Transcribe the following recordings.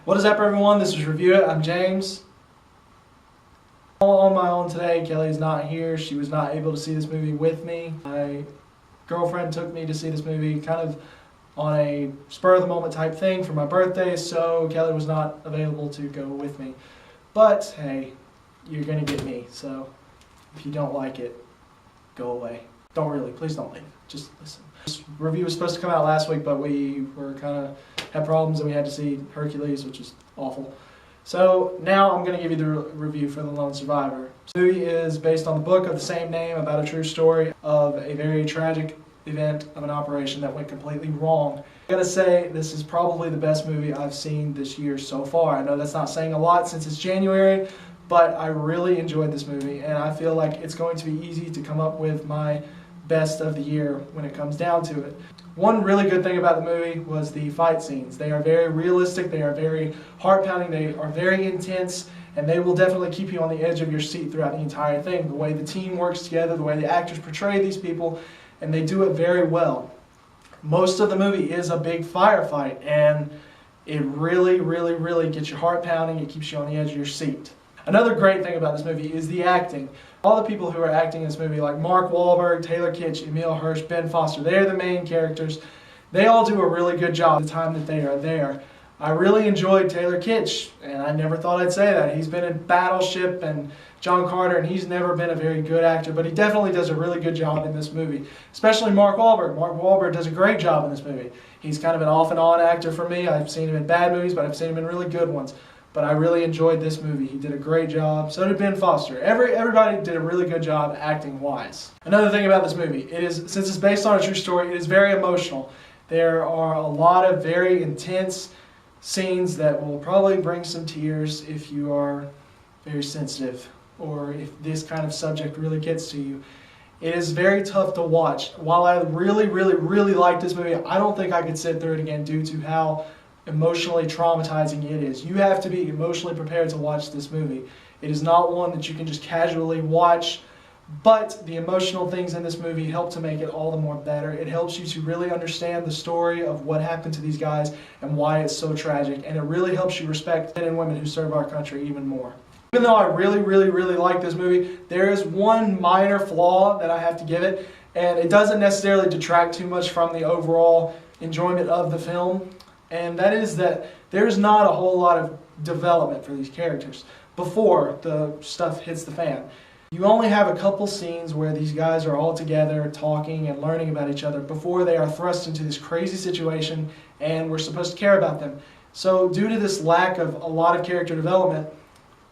What is up, everyone? This is ReviewIt. I'm James. All on my own today. Kelly's not here. She was not able to see this movie with me. My girlfriend took me to see this movie kind of on a spur of the moment type thing for my birthday, so Kelly was not available to go with me. But hey, you're gonna get me, so if you don't like it, go away. Don't really, please don't leave. Just listen. This review was supposed to come out last week, but we had problems and we had to see Hercules, which is awful. So now I'm going to give you the review for The Lone Survivor. The movie is based on the book of the same name about a true story of a very tragic event of an operation that went completely wrong. I gotta say, this is probably the best movie I've seen this year so far. I know that's not saying a lot since it's January, but I really enjoyed this movie and I feel like it's going to be easy to come up with my best of the year when it comes down to it. One really good thing about the movie was the fight scenes. They are very realistic, they are very heart-pounding, they are very intense, and they will definitely keep you on the edge of your seat throughout the entire thing. The way the team works together, the way the actors portray these people, and they do it very well. Most of the movie is a big firefight, and it really, really, really gets your heart pounding. It keeps you on the edge of your seat. Another great thing about this movie is the acting. All the people who are acting in this movie, like Mark Wahlberg, Taylor Kitsch, Emile Hirsch, Ben Foster, they're the main characters. They all do a really good job the time that they are there. I really enjoyed Taylor Kitsch, and I never thought I'd say that. He's been in Battleship and John Carter, and he's never been a very good actor, but he definitely does a really good job in this movie. Especially Mark Wahlberg. Mark Wahlberg does a great job in this movie. He's kind of an off and on actor for me. I've seen him in bad movies, but I've seen him in really good ones. But I really enjoyed this movie. He did a great job. So did Ben Foster. Everybody did a really good job acting-wise. Another thing about this movie, since it's based on a true story, it is very emotional. There are a lot of very intense scenes that will probably bring some tears if you are very sensitive or if this kind of subject really gets to you. It is very tough to watch. While I really, really, really like this movie, I don't think I could sit through it again due to how emotionally traumatizing it is. You have to be emotionally prepared to watch this movie. It is not one that you can just casually watch, but the emotional things in this movie help to make it all the more better. It helps you to really understand the story of what happened to these guys and why it's so tragic, and it really helps you respect men and women who serve our country even more. Even though I really, really, really like this movie, there is one minor flaw that I have to give it, and it doesn't necessarily detract too much from the overall enjoyment of the film. And that is that there's not a whole lot of development for these characters before the stuff hits the fan. You only have a couple scenes where these guys are all together talking and learning about each other before they are thrust into this crazy situation and we're supposed to care about them. So due to this lack of a lot of character development,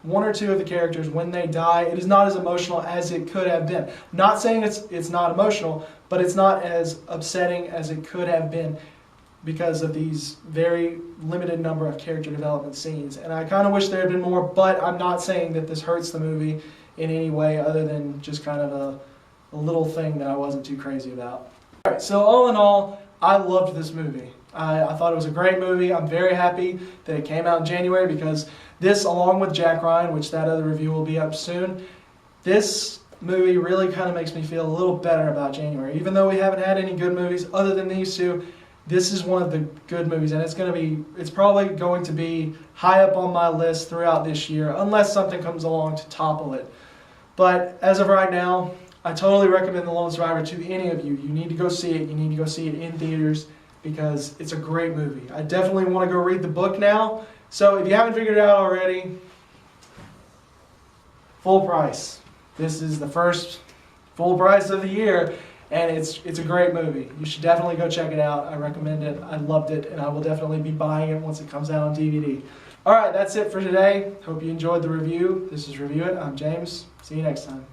one or two of the characters, when they die, it is not as emotional as it could have been. Not saying it's not emotional, but it's not as upsetting as it could have been, because of these very limited number of character development scenes. And I kind of wish there had been more, but I'm not saying that this hurts the movie in any way other than just kind of a little thing that I wasn't too crazy about. Alright, so all in all, I loved this movie. I thought it was a great movie. I'm very happy that it came out in January because this, along with Jack Ryan, which that other review will be up soon, this movie really kind of makes me feel a little better about January. Even though we haven't had any good movies other than these two, this is one of the good movies, and it's probably going to be high up on my list throughout this year, unless something comes along to topple it. But as of right now, I totally recommend The Lone Survivor to any of you. You need to go see it. You need to go see it in theaters because it's a great movie. I definitely want to go read the book now. So if you haven't figured it out already, full price. This is the first full price of the year. And it's a great movie. You should definitely go check it out. I recommend it. I loved it, and I will definitely be buying it once it comes out on DVD. Alright, that's it for today. Hope you enjoyed the review. This is ReviewIt. I'm James. See you next time.